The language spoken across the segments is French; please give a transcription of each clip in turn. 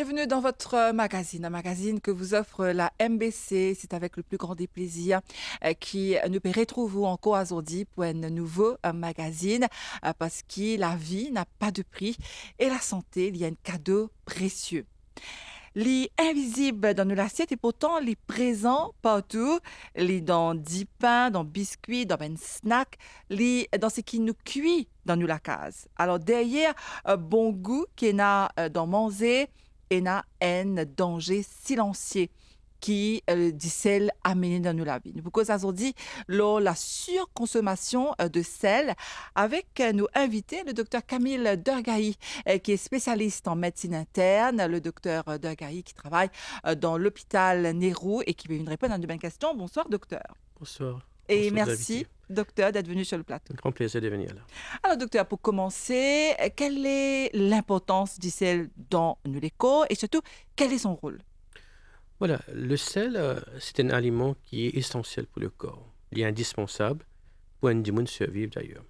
bienvenue dans votre magazine, un magazine que vous offre la MBC. C'est avec le plus grand des plaisirs qui nous retrouve encore aujourd'hui pour un nouveau magazine parce que la vie n'a pas de prix et la santé, il y a un cadeau précieux. Les invisibles dans nos assiettes et pourtant les présents partout, les dans du pain, dans biscuits, dans un snack, les dans ce qui nous cuit dans nos la case. Alors derrière bon goût qui n'a dans manger et n'a un danger silencieux qui dit sel amené dans nos la vie. Nous vous aujourd'hui la surconsommation de sel avec nos invités, le docteur Camille Dergahi, qui est spécialiste en médecine interne, le docteur Dergahi qui travaille dans l'hôpital Nehru et qui veut nous répondre à une bonne question. Bonsoir docteur. Bonsoir. Et Bonsoir, merci invité. docteur d'être venu sur le plateau. Un grand plaisir de venir là. Alors docteur, pour commencer, quelle est l'importance du sel dans nos léco et surtout, quel est son rôle? Voilà, le sel, c'est un aliment qui est essentiel pour le corps. Il est indispensable pour un humain survivre d'ailleurs.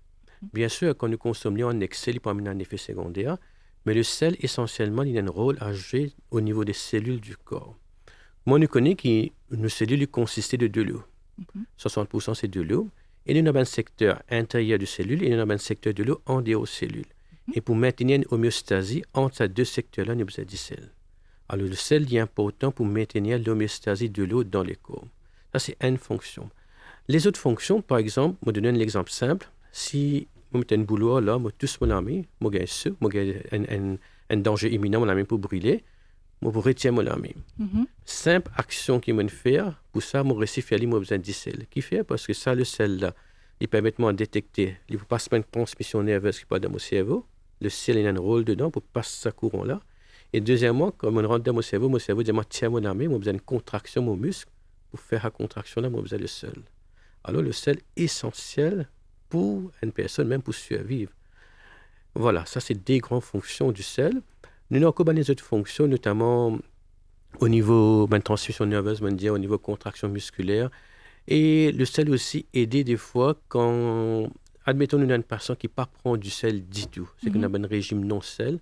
Bien sûr, quand nous consommons en excès, il peut amener un effet secondaire, mais le sel, essentiellement, il a un rôle à jouer au niveau des cellules du corps. Moi, nous connaissons que nos cellules consistent de l'eau. Mhm. 60% c'est de l'eau. Et nous avons un secteur intérieur de cellules et nous avons un secteur de l'eau en dehors des cellules. Et pour maintenir une homéostasie entre ces deux secteurs-là, nous avons du sel. Alors, le sel est important pour maintenir l'homéostasie de l'eau dans les corps. Ça, c'est une fonction. Les autres fonctions, par exemple, je vais donner un exemple simple. Si je mets un boulot là, je touche mon ami, je gagne un danger imminent, mon ami pour brûler, je retiens mon ami. Mhm. Simple action qui me faire, pour ça, mon récipient, moi besoin du sel. Qui fait parce que ça, le sel là, il permet de détecter, il ne peut pas se mettre une transmission nerveuse qui passe dans mon cerveau. Le sel, il a un rôle dedans pour passer ce courant-là. Et deuxièmement, quand on rentre dans mon cerveau dit, moi, tiens mon ami, moi besoin de contraction, mon muscle. Pour faire la contraction-là, moi besoin de sel. Alors, le sel est essentiel pour une personne, même pour survivre. Voilà, ça, c'est des grandes fonctions du sel. Nous avons encore des autres fonctions, notamment au niveau de transmission nerveuse, au niveau contraction musculaire. Et le sel aussi aider des fois quand, admettons, nous avons une personne qui ne pas prendre du sel du tout. C'est qu'on a un régime non sel.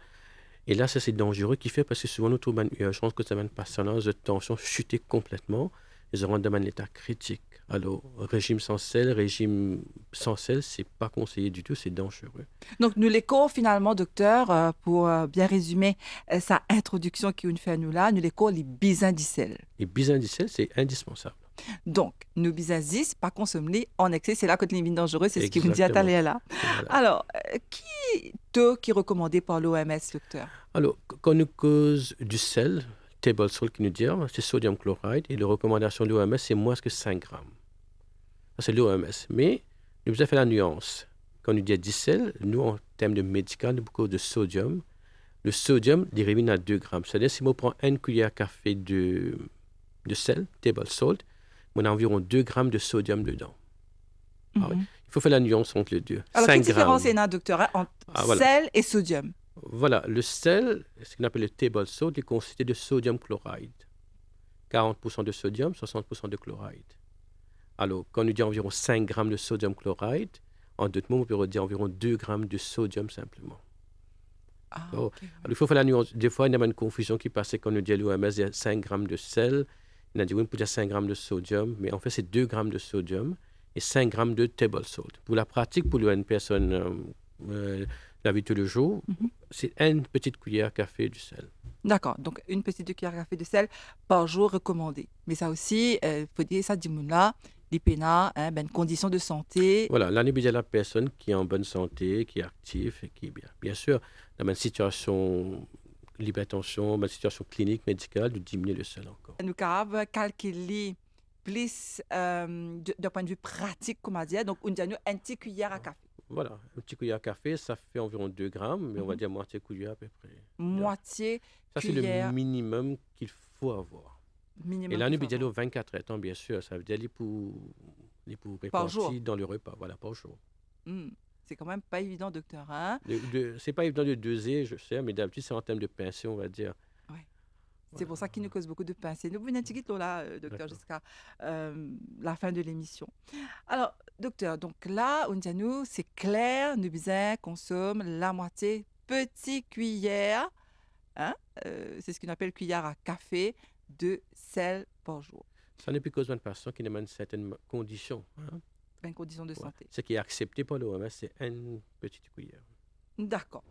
Et là, ça, c'est dangereux qui fait parce que souvent, nous trouvons une urgence que ça va passer de tension chuter complètement. Ils auront dans un état critique. Alors, régime sans sel, c'est pas conseillé du tout, c'est dangereux. Donc, nous l'écho finalement, docteur, pour bien résumer sa introduction qui nous fait à nous là, nous l'écho les bisins du sel. Et besoin du sel, c'est indispensable. Donc, nous bisazis, pas consommer en excès, c'est là que les dangereux, c'est ce qui vous dit à Exactement. t'aller là. Voilà. Alors, qui est recommandé par l'OMS, docteur? Alors, quand nous cause du sel, table salt qui nous dit, c'est sodium chloride, et la recommandation de l'OMS, c'est moins que 5 grammes. Ça, c'est l'OMS. Mais, nous avons fait la nuance. Quand nous disons du sel, nous, en termes de médical, nous beaucoup de sodium. Le sodium dérive à 2 grammes. C'est-à-dire, si on prend une cuillère à café de sel, table salt, on a environ 2 grammes de sodium dedans. Ah oui. Il faut faire la nuance entre les deux. Alors, 5 quelle différence grammes. il y a, docteur, entre Voilà. sel et sodium? Voilà, le sel, ce qu'on appelle le table salt, est constitué de sodium chloride. 40% de sodium, 60% de chloride. Alors, quand on dit environ 5 grammes de sodium chloride, en d'autres mots, on peut dire environ 2 grammes de sodium simplement. Ah, Alors, ok. il faut faire la nuance. Des fois, il y a une confusion qui passe quand on dit à l'OMS, il y a 5 grammes de sel. Il a dit, oui, on peut dire 5 grammes de sodium, mais en fait, c'est 2 grammes de sodium et 5 grammes de table salt. Pour la pratique, pour une personne la vie tous les jours, c'est une petite cuillère à café du sel. D'accord, donc une petite cuillère à café de sel par jour recommandée. Mais ça aussi, il faut dire ça, là, l'IPENA, ben, condition de santé. Voilà, l'année de la personne qui est en bonne santé, qui est active et qui est bien. Bien sûr, dans une situation l'hypertension, une situation clinique, médicale, de diminuer le sel encore. Nous avons calculé plus d'un point de vue pratique, comment dire. Donc, on dit une petite cuillère à café. Voilà, un petit cuillère à café, ça fait environ 2 grammes, mais on va dire moitié cuillère à peu près. Moitié Ça, c'est le cuillère minimum qu'il faut avoir. minimum Et là, qu'il nous faut avons avoir 24 heures, bien sûr, ça veut dire pour par jour. répartir dans le repas, voilà, par jour. C'est quand même pas évident, docteur. Hein? C'est pas évident de doser, je sais, mais d'habitude, c'est en termes de pincée, on va dire. Ouais. C'est pour ça qu'il nous cause beaucoup de pincées. Nous venons de là, docteur, D'accord. jusqu'à la fin de l'émission. Alors, docteur, donc là, on dit à nous, c'est clair, nous consomme la moitié petite cuillère hein, c'est ce qu'on appelle cuillère à café de sel par jour. Ça n'est plus cause d'une personne qui demande certaines conditions. Hein. Bonne condition de Ouais. santé. Ce qui est accepté par l'OMS, c'est une petite cuillère. D'accord.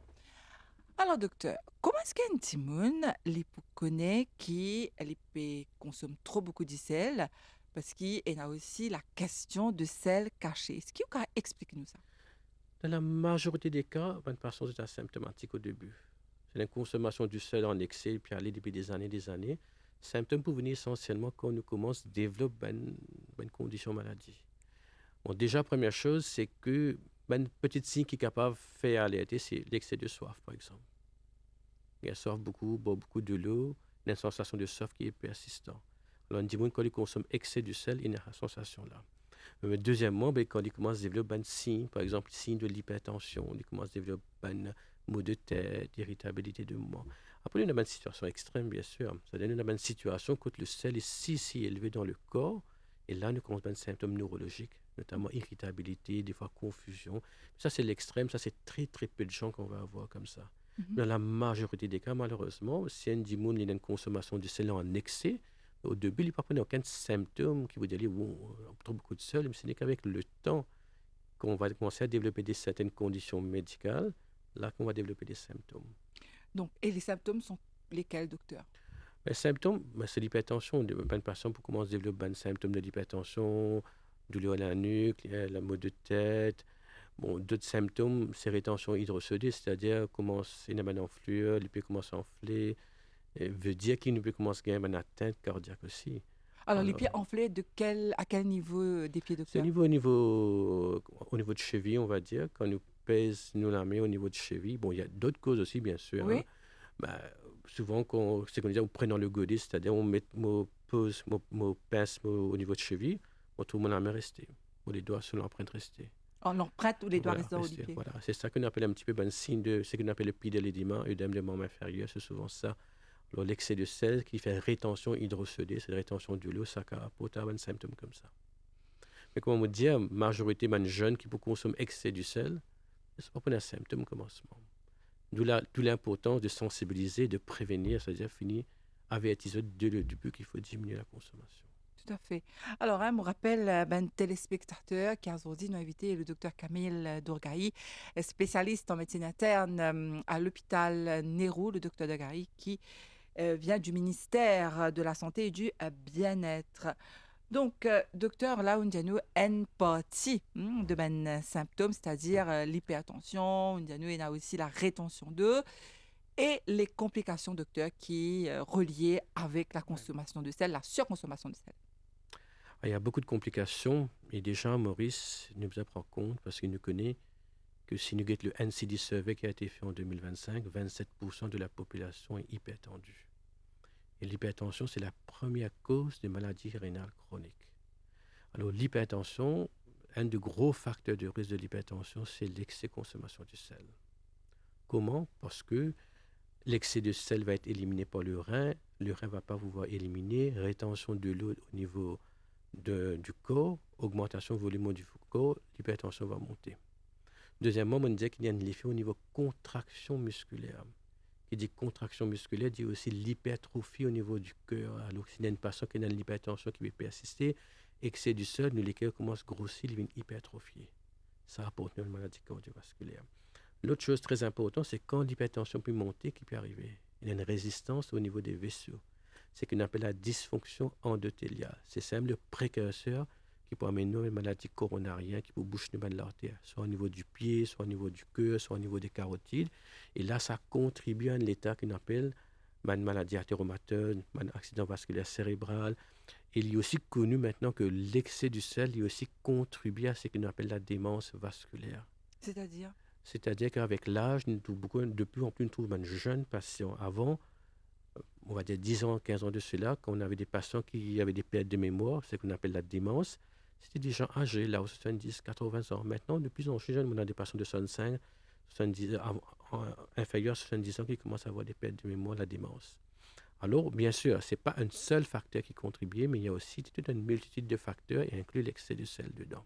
Alors, docteur, comment est-ce qu'un petit monde les connaît qui les consomme trop beaucoup de sel? Parce qu'il y a aussi la question de sel caché. Est-ce qu'il vous expliquer nous ça? Dans la majorité des cas, une personne est asymptomatique au début. C'est la consommation du sel en excès, puis aller depuis des années, des années. Symptômes peuvent venir essentiellement quand on commence à développer une condition maladie. Bon, déjà, première chose, c'est que une petite signe qui est capable de faire alerter, c'est l'excès de soif, par exemple. Il a soif beaucoup, boit beaucoup de l'eau, il a une sensation de soif qui est persistante. Alors, on dit quand il consomme excès de sel, il a cette sensation-là. Deuxièmement, quand il commence à développer un signe, par exemple, signe de l'hypertension, il commence à développer un maux de tête, irritabilité de mouvement. Après, il y a une situation extrême, bien sûr. C'est-à-dire une situation quand le sel est si élevé dans le corps, et là, nous commençons à des symptômes neurologiques, notamment irritabilité, des fois confusion. Ça, c'est l'extrême, ça, c'est très, très peu de gens qu'on va avoir comme ça. Mhm. Dans la majorité des cas, malheureusement, si un dimoun il a une consommation de sel en excès, au début, il ne peut pas aucun symptôme qui vous dit, bon, on trouve beaucoup de sel, mais ce n'est qu'avec le temps qu'on va commencer à développer certaines conditions médicales, là qu'on va développer des symptômes. Donc, et les symptômes sont lesquels, docteur? Les symptômes, c'est l'hypertension. Une personne peut commencer à développer un symptôme de l'hypertension, douleur à la nuque, la maux de tête. Bon, d'autres symptômes, c'est rétention hydrosodée, c'est-à-dire commence une enflure, il peut commencer à enfler, veut dire qu'il ne peut commencer à avoir une atteinte cardiaque aussi. Alors, les Alors, pieds enflés à quel niveau des pieds, c'est docteur? au niveau de cheville, on va dire, quand nous pèse nous la main au niveau de cheville. Bon, il y a d'autres causes aussi, bien sûr. Hein. Oui. Ben, souvent, c'est qu'on dit, on prend le godet, c'est-à-dire on met pose, pince au niveau de cheville, on trouve la main rester. Ou les doigts sur l'empreinte rester. On l'emprunte ou les doigts Voilà, restent dans les rester. pieds. Voilà. C'est ça qu'on appelle un petit peu un signe de ce qu'on appelle le pidélédiment, œdème des membres inférieurs, c'est souvent ça. Alors, l'excès de sel qui fait rétention hydrosodée, c'est la rétention de l'eau, ça apporte un symptôme comme ça. Mais comme on dit, la majorité des jeunes qui consomment excès du sel, ce n'est pas un symptôme commencement. D'où l'importance de sensibiliser, de prévenir, c'est-à-dire finir avertir dès le début qu'il faut diminuer la consommation. Tout à fait. Alors, je me rappelle, téléspectateur qui a aujourd'hui nous invité le docteur Camille Dourgaï, spécialiste en médecine interne à l'hôpital Nérou, le docteur Dourgaï, qui vient du ministère de la Santé et du bien-être. Donc, docteur, là, on dit nous une partie de ben symptômes, c'est-à-dire l'hypertension, on dit nous, il y a aussi la rétention d'eau et les complications, docteur, qui reliées avec la Ouais. consommation de sel, la surconsommation de sel. Il y a beaucoup de complications et déjà, Maurice nous en prend compte parce qu'il nous connaît que si nous guettons le NCD Survey qui a été fait en 2025, 27% de la population est hypertendue. Et l'hypertension, c'est la première cause de maladies rénales chroniques. Alors l'hypertension, un des gros facteurs de risque de l'hypertension, c'est l'excès de consommation du sel. Comment? Parce que l'excès de sel va être éliminé par le rein ne va pas pouvoir éliminer, rétention de l'eau au niveau du corps, augmentation du volume du corps, l'hypertension va monter. Deuxièmement, on dit qu'il y a un effet au niveau contraction musculaire. Qui dit contraction musculaire dit aussi l'hypertrophie au niveau du cœur. Alors, s'il y a une personne qui a une hypertension qui va persister, excès du sel, le cœur commence à grossir, il va hypertrophier. Ça apporte une maladie cardiovasculaire. L'autre chose très importante, c'est quand l'hypertension peut monter, qui peut arriver. Il y a une résistance au niveau des vaisseaux. C'est ce qu'on appelle la dysfonction endothéliale. C'est le précurseur qui peut amener une maladie coronarienne qui peut boucher l'artère, soit au niveau du pied, soit au niveau du cœur, soit au niveau des carotides. Et là, ça contribue à un état qu'on appelle une maladie athéromatoeuse, un accident vasculaire cérébral. Et il est aussi connu maintenant que l'excès du sel il aussi contribue à ce qu'on appelle la démence vasculaire. C'est-à-dire? C'est-à-dire qu'avec l'âge, de plus en plus, nous trouvons de jeunes patients. Avant, on va dire 10 ans, 15 ans de cela, quand on avait des patients qui avaient des pertes de mémoire, ce qu'on appelle la démence, c'était des gens âgés, là, aux 70, 80 ans. Maintenant, de plus en plus jeunes, on a des patients de 65, 70, inférieurs à 70 ans qui commencent à avoir des pertes de mémoire, la démence. Alors, bien sûr, ce n'est pas un seul facteur qui contribue, mais il y a aussi toute une multitude de facteurs, et inclut l'excès de sel dedans.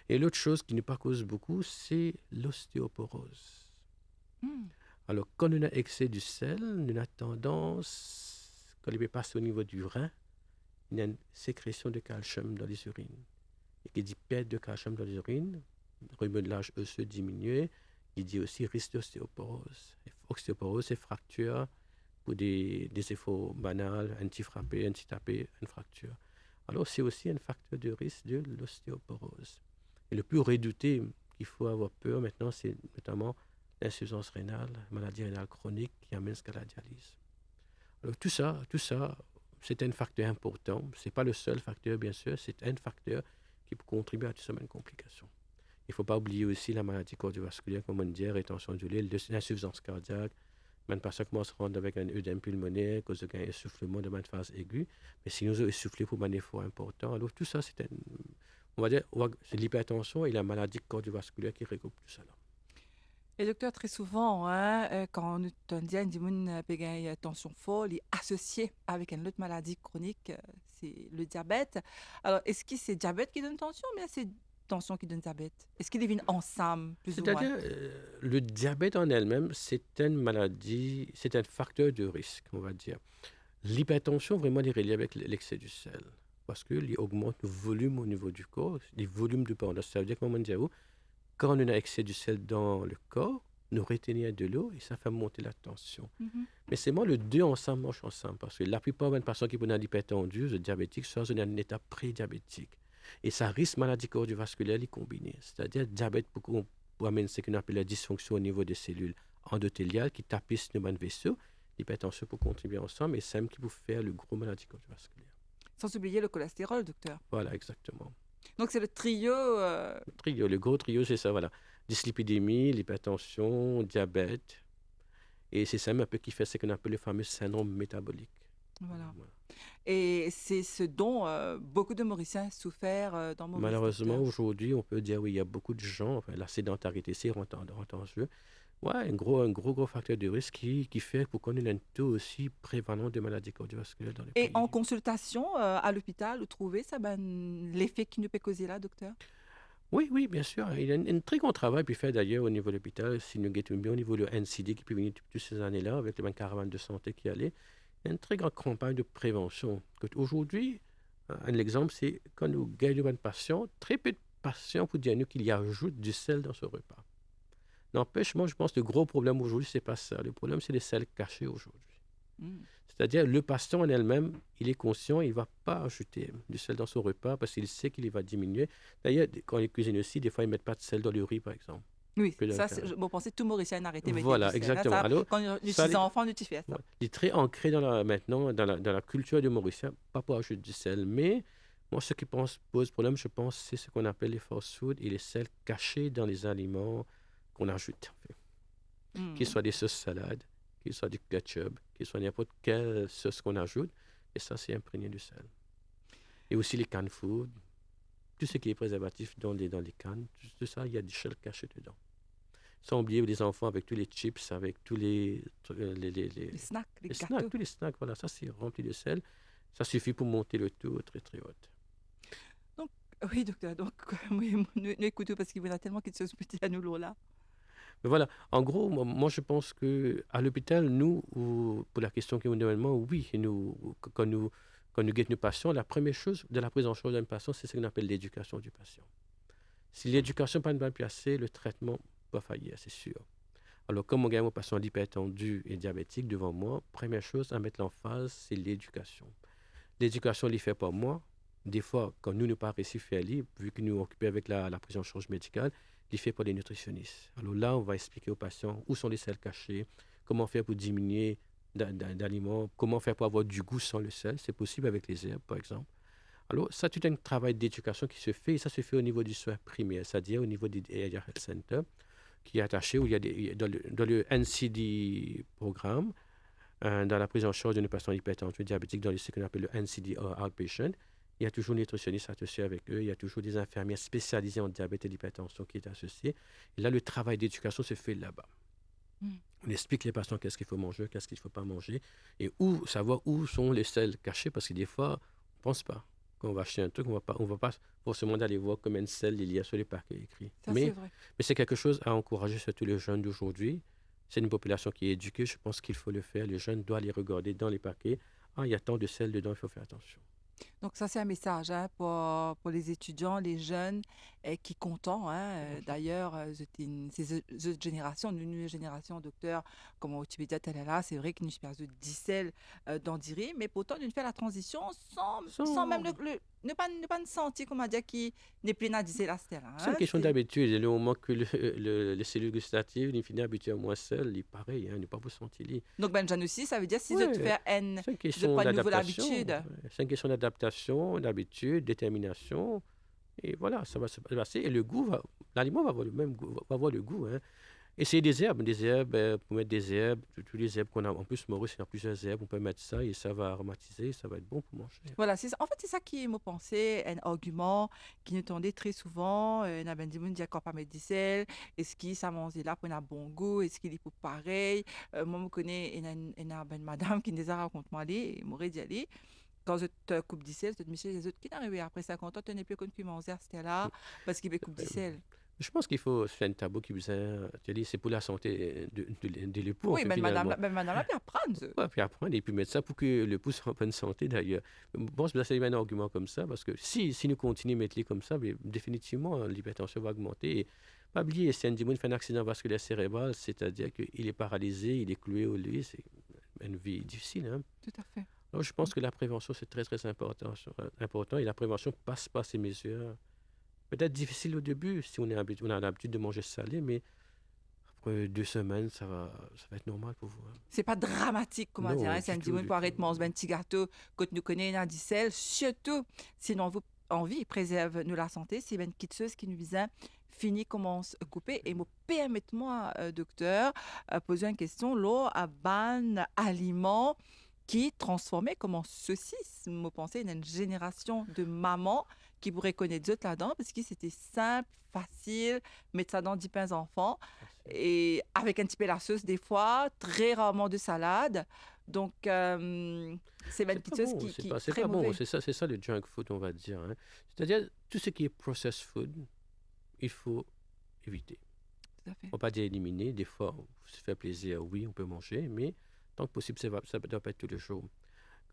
Et l'autre chose qui nous cause beaucoup, c'est l'ostéoporose. Hmm. Alors, quand on a excès du sel, on a tendance, quand il peut passer au niveau du rein, il y a une sécrétion de calcium dans les urines. Et qui dit perte de calcium dans les urines, remodelage osseux diminué, il dit aussi risque d'ostéoporose. Ostéoporose, c'est fracture pour des efforts banals, un petit frappé, un petit tapé, une fracture. Alors, c'est aussi un facteur de risque de l'ostéoporose. Et le plus redouté qu'il faut avoir peur maintenant, c'est notamment l'insuffisance rénale, maladie rénale chronique qui amène jusqu'à la dialyse. Alors, tout ça, c'est un facteur important. Ce n'est pas le seul facteur, bien sûr, c'est un facteur qui peut contribuer à toutes ces complications. Il ne faut pas oublier aussi la maladie cardiovasculaire, comme on dit, rétention de l'huile, l'insuffisance cardiaque. Même pas ça commence à rendre avec un œdème pulmonaire, cause d'un essoufflement de cette phase aiguë. Mais si nous avons essoufflé pour un effort important, alors tout ça, on va dire, c'est l'hypertension et la maladie cardiovasculaire qui regroupe tout ça là. Et docteur, très souvent, hein, quand nous te disons que nous avons une tension folle, il est associé avec une autre maladie chronique, c'est le diabète. Alors, est-ce que c'est le diabète qui donne tension, ou bien c'est tension qui donne diabète? Est-ce qu'ils viennent ensemble, plus ou moins? C'est-à-dire, le diabète en elle-même, c'est une maladie, c'est un facteur de risque, on va dire. L'hypertension, vraiment, elle est reliée avec l'excès du sel. Parce qu'il augmente le volume au niveau du corps, les volumes de pondage. Ça veut dire, comme on dit, quand on a excès du sel dans le corps, nous retenons de l'eau et ça fait monter la tension. Mhm. Mais c'est moi, le deux ensemble marchent ensemble. Parce que la plupart des personnes qui ont l'hypertension, le diabétique, sont dans un état pré-diabétique. Et ça risque maladie cardiovasculaire les combiner. C'est-à-dire, diabète pour amener ce qu'on appelle la dysfonction au niveau des cellules endothéliales qui tapissent nos vaisseaux. L'hypertension peut contribuer ensemble et c'est même qui peut faire le gros maladie cardiovasculaire. Sans oublier le cholestérol, docteur. Voilà, exactement. Donc, c'est le trio. Le gros trio, c'est ça, voilà. Dyslipidémie, l'hypertension, diabète. Et c'est ça un peu qui fait ce qu'on appelle le fameux syndrome métabolique. Voilà. Voilà. Et c'est ce dont beaucoup de Mauriciens souffrent dans Maurice, Malheureusement, docteur. aujourd'hui, on peut dire oui, il y a beaucoup de gens, enfin, la sédentarité, c'est rentre en jeu. Ouais, un gros facteur de risque qui fait pour qu'on ait un taux aussi prévalent de maladies cardiovasculaires dans le Et en pays. consultation à l'hôpital, vous trouvez ça, l'effet qui nous peut causer là, docteur? Oui, bien sûr. Il y a un très grand travail puis fait d'ailleurs au niveau de l'hôpital, si nous guettons bien au niveau de NCD qui peut venir toutes ces années-là avec les caravanes de santé qui allaient. Il y a une très grande campagne de prévention. Aujourd'hui, un exemple, c'est quand nous gagnons un patient, très peu de patients pour dire nous qu'il y ajoute du sel dans ce repas. N'empêche, moi, je pense que le gros problème aujourd'hui, c'est pas ça. Le problème, c'est les sels cachés aujourd'hui. Mm. C'est-à-dire, le patient en elle-même, il est conscient, il ne va pas ajouter du sel dans son repas parce qu'il sait qu'il va diminuer. D'ailleurs, quand ils cuisinent aussi, des fois, ils ne mettent pas de sel dans le riz, par exemple. Oui, ça, vous pensez tout Mauricien arrêté de mettre Voilà, du sel. exactement. Ça, Alors, quand nous ça, sommes enfants, nous tu fais ça. ouais, il est très ancré maintenant dans la culture du Mauricien, pas pour ajouter du sel. Mais moi, ce qui pose problème, je pense, c'est ce qu'on appelle les fast food et les sels cachés dans les aliments qu'on ajoute. En fait. Mm. Qu'ils soient des sauces salades, qu'ils soient du ketchup, qu'ils soient n'importe quelle sauce qu'on ajoute. Et ça, c'est imprégné de sel. Et aussi les canned food, tout ce qui est préservatif dans les cannes, tout ça, il y a du sel caché dedans. Sans oublier les enfants avec tous les chips, avec tous les snacks, les gâteaux. snacks, tous les snacks, voilà, ça c'est rempli de sel. Ça suffit pour monter le taux très très haut. Donc, oui, docteur, donc, oui, nous écoutons parce qu'il y en a tellement qui se disputent à nous là. Mais voilà, en gros, moi je pense qu'à l'hôpital, nous, pour la question qui est normalement, oui, quand nous guettons nos patients, la première chose de la prise en charge d'un patient, c'est ce qu'on appelle l'éducation du patient. Si l'éducation n'est pas bien placée, le traitement va faillir, c'est sûr. Alors, comme on gagne mon patient hypertendu et diabétique devant moi, première chose à mettre en phase, c'est l'éducation. L'éducation, elle est faite par moi. Des fois, quand nous ne pas réussi à faire, vu que nous nous occupons avec la prise en charge médicale, il est fait par les nutritionnistes. Alors là, on va expliquer aux patients où sont les sels cachés, comment faire pour diminuer d'aliments, comment faire pour avoir du goût sans le sel. C'est possible avec les herbes, par exemple. Alors, ça, c'est un travail d'éducation qui se fait, et ça se fait au niveau du soin primaire, c'est-à-dire au niveau des Area Health Center, qui est attaché, où il y a dans le NCD programme, dans la prise en charge d'une personne hypertendue diabétique, dans ce qu'on appelle le NCD Outpatient, il y a toujours un nutritionniste associé avec eux, il y a toujours des infirmières spécialisées en diabète et l'hypertension qui est associé. Et là, le travail d'éducation se fait là-bas. On explique les patients qu'est-ce qu'il faut manger, qu'est-ce qu'il ne faut pas manger, et savoir où sont les sels cachés, parce que des fois, on ne pense pas. Quand on va acheter un truc, on ne va pas forcément aller voir combien de sel il y a sur les paquets écrits. Ça, c'est vrai. Mais c'est quelque chose à encourager, surtout les jeunes d'aujourd'hui, C'est une population qui est éduquée, je pense qu'il faut le faire. Les jeunes doivent les regarder dans les paquets. Ah, il y a tant de sel dedans, il faut faire attention. Donc ça, c'est un message hein, pour les étudiants, les jeunes qui content. Hein. D'ailleurs, cette génération, une nouvelle génération docteur, comme au Tibet, elle est là, c'est vrai qu'il nous passe de 10 dans Diri, mais pourtant, nous fait la transition sans même Sans- ne pas sentir, comment dire, qui n'est plus à 10 là, c'était là. C'est une Hein. question d'habitude. Et le moment que les cellules gustatives, il finit habitué à moins sel, il est pareil, hein, il n'est pas pour sentir. Donc, Benjan aussi, ça veut dire si je te Ouais, fais N, c'est une je question prends de nouveau d'adaptation. l'habitude. Ouais. C'est une question d'adaptation, d'habitude, détermination. Et voilà, ça va se passer. Et le goût, l'aliment va avoir le même goût, va avoir le goût. Hein. Essayer des herbes, pour mettre des herbes, toutes les herbes qu'on a. En plus, Maurice, il y a plusieurs herbes, on peut mettre ça et ça va aromatiser, ça va être bon pour manger. Voilà, en fait, c'est ça qui me pensait, un argument qui nous tendait très souvent. Na ben di moun di akor pa met di sel, est-ce qu'il ça mange là pour un bon goût, est-ce qu'il est pour pareil. Moi, je connais une ben madame qui nous a raconté moi aller, m'aurait dit aller. Quand je te coupe du sel, je te dis, Michel, les autres qui n'arrivent après 50 ans, tu n'es plus connu comme manger, c'était là, parce qu'il veut coupe du sel. Je pense qu'il faut faire un tabou qui vous a, tu dis, c'est pour la santé de l'époux, en Oui, fait, finalement. ben madame a bien apprendre. Ouais, puis apprendre et puis mettre ça pour que le pouce soit en bonne santé d'ailleurs. Bon, c'est un argument comme ça parce que si nous continuons à mettre les comme ça, mais définitivement l'hypertension va augmenter. Et pas oublier, si un Dimoun fait un accident vasculaire cérébral, c'est-à-dire qu'il est paralysé, il est cloué au lit, c'est une vie difficile. Hein. Tout à fait. Alors je pense que la prévention c'est très très important, important et la prévention passe par ces mesures. Peut-être difficile au début si on a l'habitude de manger salé, mais après 2 semaines, ça va être normal pour vous. Hein. C'est pas dramatique, comment dire. Non, Hein? C'est un du tout, petit du pour arrêter de tout. manger un petit gâteau quand nous connaissons un sel, surtout sinon vous envie préserve nous la santé, c'est une petite chose qui nous vise fini commence à couper et me permettez-moi docteur poser une question l'eau à ban aliment qui transformait comme en saucisse. Me pensais une génération de mamans qui pourraient connaître d'autres là-dedans parce que c'était simple, facile, mettre ça dans 10 pains enfants et avec un petit peu la sauce des fois, très rarement de salade. Donc, c'est une C'est petite pas chose bon, qui est c'est très pas bon, mauvais. c'est ça le junk food, on va dire. Hein. C'est-à-dire, tout ce qui est processed food, il faut éviter. Tout à fait. On va pas dire éliminer, des fois, se faire plaisir, oui, on peut manger, mais tant que possible, ça ne doit pas être tous les jours.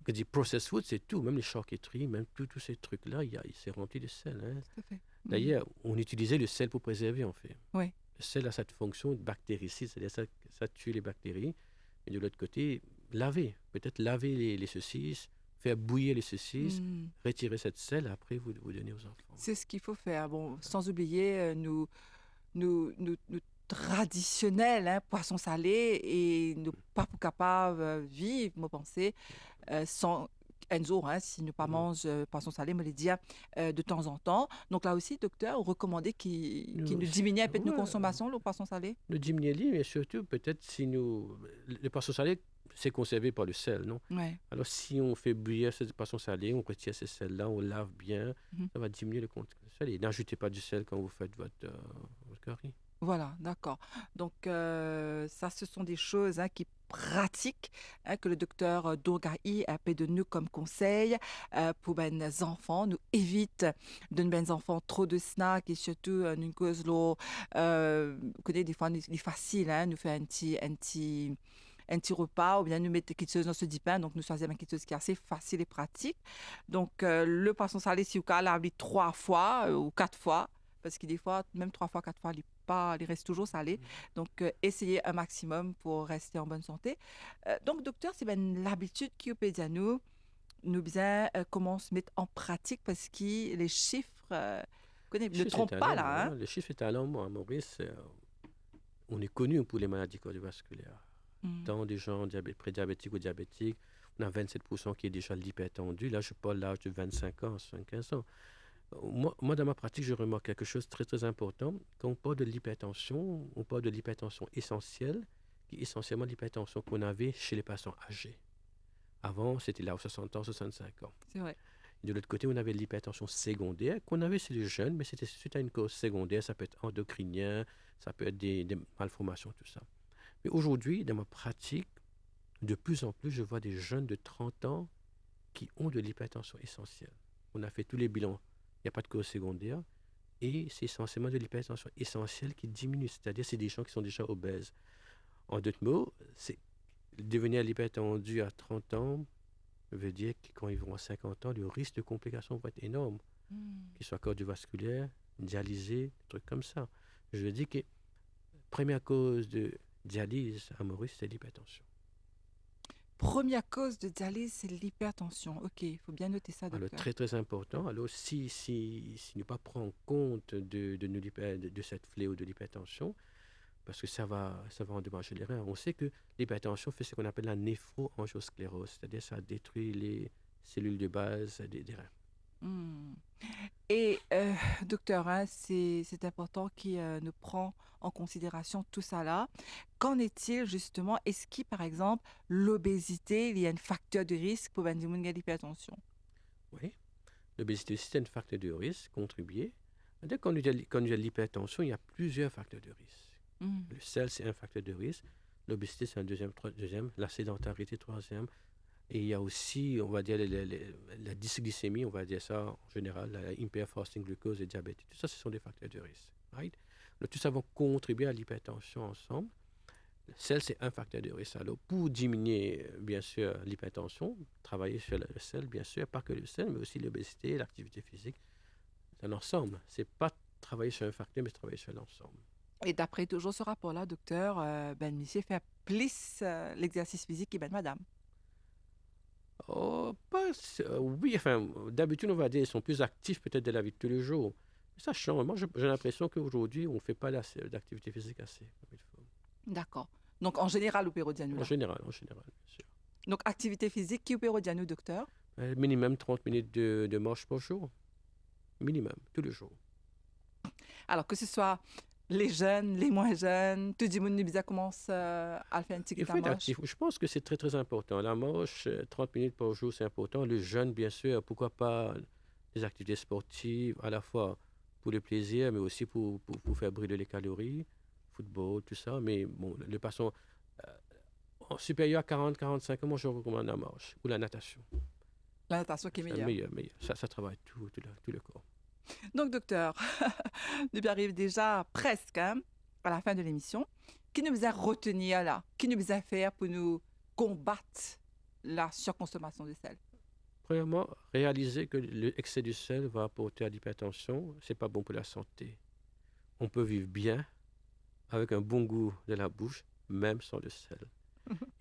Quand je dis processed food, c'est tout, même les charcuteries, même tous ces trucs-là, c'est rempli de sel. Hein. Tout à fait. D'ailleurs, on utilisait le sel pour préserver, en fait. Oui. Le sel a cette fonction bactéricide, c'est-à-dire ça tue les bactéries. Et de l'autre côté, peut-être laver les saucisses, faire bouillir les saucisses, Mm. retirer cette sel, après vous donner aux enfants. C'est ce qu'il faut faire. Bon, sans oublier nous traditionnels, hein, poissons salés et nous pas capables de vivre, me penser, sans un jour, hein, si nous pas Mhm. mange poisson salé, me le dire de temps en temps. Donc là aussi, docteur, recommandez qu'il nous diminue un peu de nos Ouais, consommations, le poisson salé. nous diminuer, mais surtout, peut-être si nous. Le poisson salé, c'est conservé par le sel, non? Ouais. Alors, si on fait bouillir ce poisson salé, on retire ces sels-là, on lave bien, Mhm. ça va diminuer le contenu de sel. Et n'ajoutez pas du sel quand vous faites votre curry. Voilà, d'accord. Donc, ça, ce sont des choses hein, qui pratiques hein, que le docteur Dourgaï a fait de nous comme conseil pour les enfants. Nous évite de nos enfants trop de snacks et surtout nous cause l'eau. Vous connaissez des fois, il est facile, hein, nous faire un petit repas ou bien nous mettre quelque chose dans ce pain. Donc, nous choisissons quelque chose qui est assez facile et pratique. Donc, le poisson salé, si vous l'avez 3 fois ou 4 fois, parce que des fois, même 3 fois, 4 fois, il reste toujours salé. Donc, essayez un maximum pour rester en bonne santé. Donc, docteur, c'est bien l'habitude qui peut dire nous bien comment se mettre en pratique parce que les chiffres ne trompent pas là. Hein? Le chiffre est alarmant, Maurice. On est connu pour les maladies cardiovasculaires. Mm. Tant des gens prédiabétiques ou diabétiques, on a 27% qui est déjà l'hypertendu. Là, je parle de l'âge de 25 ans, 75 ans. Moi, dans ma pratique, je remarque quelque chose de très, très important. Quand on parle de l'hypertension, on parle de l'hypertension essentielle, qui est essentiellement l'hypertension qu'on avait chez les patients âgés. Avant, c'était là aux 60 ans, 65 ans. C'est vrai. Et de l'autre côté, on avait l'hypertension secondaire qu'on avait chez les jeunes, mais c'était suite à une cause secondaire. Ça peut être endocrinien, ça peut être des malformations, tout ça. Mais aujourd'hui, dans ma pratique, de plus en plus, je vois des jeunes de 30 ans qui ont de l'hypertension essentielle. On a fait tous les bilans. Il n'y a pas de cause secondaire. Et c'est essentiellement de l'hypertension essentielle qui diminue. C'est-à-dire c'est des gens qui sont déjà obèses. En d'autres mots, c'est devenir l'hypertendu à 30 ans veut dire que quand ils vont à 50 ans, le risque de complications va être énorme, qu'ils soient cardiovasculaires, dialysés, des trucs comme ça. Je dis que la première cause de dialyse à Maurice, c'est l'hypertension. Première cause de dialyse, c'est l'hypertension. OK, il faut bien noter ça, Alors, docteur. très, très important. Alors, si ne pas prendre compte de cette fléau de l'hypertension, parce que ça va endommager les reins. On sait que l'hypertension fait ce qu'on appelle la néphroangiosclérose, c'est-à-dire ça détruit les cellules de base des reins. Hmm. Et docteur, hein, c'est important qu'il nous prend en considération tout ça là. Qu'en est-il justement? Est-ce qu'il, par exemple, l'obésité, il y a un facteur de risque pour l'hypertension? Oui, l'obésité aussi, c'est un facteur de risque contribué. Quand on a l'hypertension, il y a plusieurs facteurs de risque. Hmm. Le sel, c'est un facteur de risque. L'obésité, c'est un deuxième. La sédentarité, troisième. Et il y a aussi, on va dire, la dysglycémie, on va dire ça en général, la impaired fasting glucose et diabète. Tout ça, ce sont des facteurs de risque. Right? Donc, tout ça va contribuer à l'hypertension ensemble. Le sel, c'est un facteur de risque. Alors, pour diminuer, bien sûr, l'hypertension, travailler sur le sel, bien sûr, pas que le sel, mais aussi l'obésité, l'activité physique. C'est un ensemble. C'est pas travailler sur un facteur, mais travailler sur l'ensemble. Et d'après toujours ce rapport-là, docteur, ben, monsieur fait plus l'exercice physique et ben madame. Oh, oui, enfin, d'habitude, on va dire, ils sont plus actifs peut-être de la vie de tous les jours. Mais ça change. Moi, j'ai l'impression qu'aujourd'hui, on ne fait pas d'activité physique assez comme il faut. D'accord. Donc, en général, au Pérodiano, En là. général, bien sûr. Donc, activité physique qui au Pérodiano, docteur? Minimum 30 minutes de marche par jour. Minimum, tous les jours. Alors, que ce soit les jeunes, les moins jeunes, tout le monde nous commence à faire un petit Il faut la être marche. actif. Je pense que c'est très, très important. La marche, 30 minutes par jour, c'est important. Le jeûne, bien sûr, pourquoi pas des activités sportives, à la fois pour le plaisir, mais aussi pour faire brûler les calories, football, tout ça. Mais bon, de façon supérieure à 40-45 ans, moi, je recommande la marche ou la natation. La natation qui est C'est meilleure. meilleur. Ça travaille tout le corps. Donc, docteur, nous arrivons déjà presque hein, à la fin de l'émission. Qui nous a retenir là? Qui nous a fait pour nous combattre la surconsommation de sel? Premièrement, réaliser que l'excès du sel va apporter à l'hypertension, c'est pas bon pour la santé. On peut vivre bien avec un bon goût de la bouche, même sans le sel.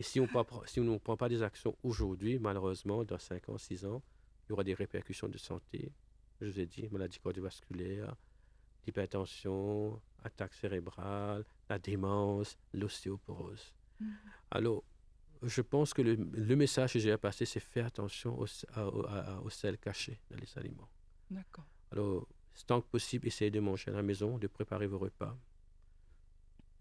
Et si on ne prend pas des actions aujourd'hui, malheureusement, dans 5 ans, 6 ans, il y aura des répercussions de santé. Je vous ai dit, maladie cardiovasculaire, l'hypertension, attaque cérébrale, la démence, l'ostéoporose. Alors, je pense que le message que j'ai à passer, c'est faire attention au sel caché dans les aliments. D'accord. Alors, tant que possible, essayez de manger à la maison, de préparer vos repas.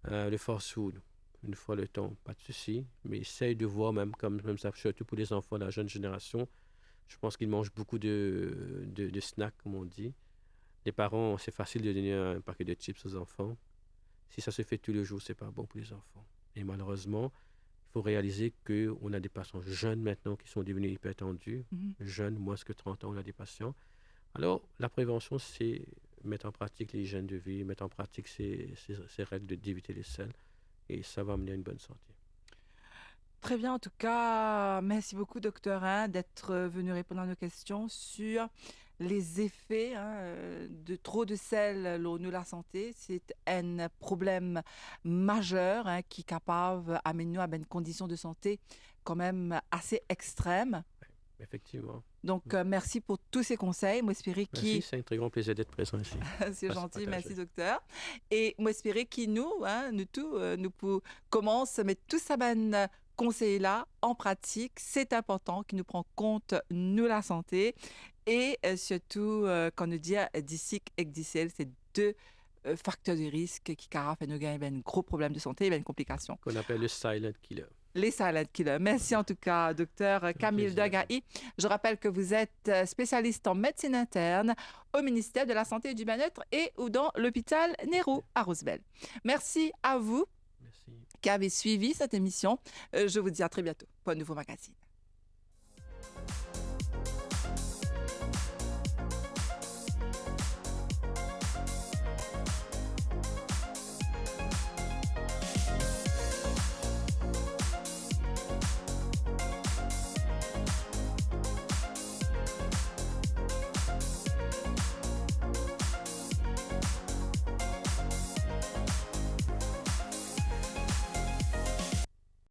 Le fast-food, une fois le temps, pas de souci. Mais essayez de voir même ça, surtout pour les enfants, la jeune génération. Je pense qu'ils mangent beaucoup de snacks, comme on dit. Les parents, c'est facile de donner un paquet de chips aux enfants. Si ça se fait tous les jours, c'est pas bon pour les enfants. Et malheureusement, il faut réaliser qu'on a des patients jeunes maintenant qui sont devenus hypertendus. Jeunes, moins que 30 ans, on a des patients. Alors, la prévention, c'est mettre en pratique l'hygiène de vie, mettre en pratique ces règles d'éviter les sels. Et ça va amener à une bonne santé. Très bien, en tout cas, merci beaucoup, docteur, hein, d'être venu répondre à nos questions sur les effets hein, de trop de sel sur la santé. C'est un problème majeur hein, qui est capable d'amener nous à une condition de santé quand même assez extrême. Effectivement. Donc, merci pour tous ces conseils. Moi, j'espère Merci, c'est un très grand plaisir d'être présent ici. c'est gentil, merci docteur. Et moi, j'espère que nous commence à mettre tout ça conseils-là en pratique. C'est important qu'il nous prend compte nous la santé et surtout quand nous dit d'ici et d'ici, c'est deux facteurs de risque qui fait nous gagner un gros problème de santé et une complication. Qu'on appelle le silent killer. Les silent killers. Merci en tout cas, docteur Camille Dagahi. Je rappelle que vous êtes spécialiste en médecine interne au ministère de la Santé et du Bien-être et ou dans l'hôpital Nehru à Rosebel. Merci à vous qui avez suivi cette émission. Je vous dis à très bientôt pour un nouveau magazine.